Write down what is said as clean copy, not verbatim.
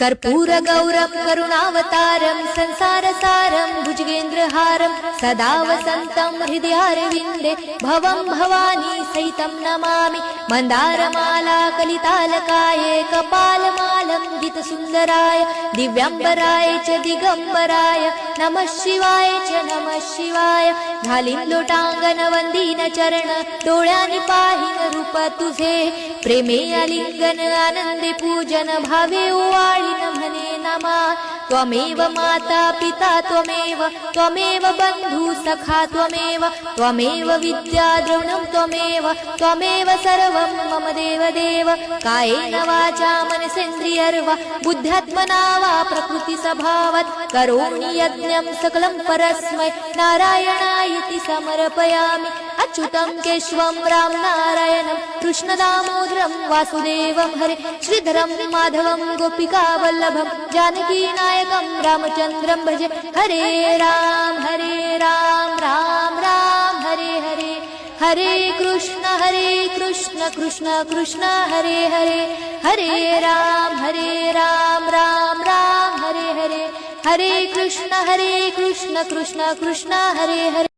कर्पूरगौरं करुणावतारं संसारसारं भुजगेन्द्रहारं सदा वसन्तं हृदयारविन्दे भवं भवानी सहितं नमामि। मन्दारमाला कलितालकाये कपालमालं गीतसुन्दराय दिव्याम्बराय च दिगम्बराय नमः शिवाय च नमः शिवाय। घालीन लोटांगण वंदीन चरण डोळ्यांनी पाहीन रूप तुझे प्रेमे आलिंगन आनंदे पूजन भावे ओवाळीन म्हणे नमा। त्वमेव माता पिता त्वमेव त्वमेव बंधु सखा त्वमेव त्वमेव विद्या द्रविणं त्वमेव त्वमेव सर्वं मम देवदेव। कायेन वाचा मनसेन्द्रियर्वा बुद्ध्यात्मना वा प्रकृति स्वभावात् करोमि यज्ञं सकलं परस्मै नारायणायति समर्पयामि। अच्युतं केशवं राम नारायणं कृष्णदामोदरं वासुदेवं हरे श्रीधरं माधवं गोपिकावल्लभं जानकीनायकं रामचन्द्रं भजे। हरे राम राम राम हरे हरे हरे कृष्ण कृष्ण कृष्ण हरे हरे हरे राम राम राम हरे हरे हरे कृष्ण कृष्ण कृष्ण हरे हरे।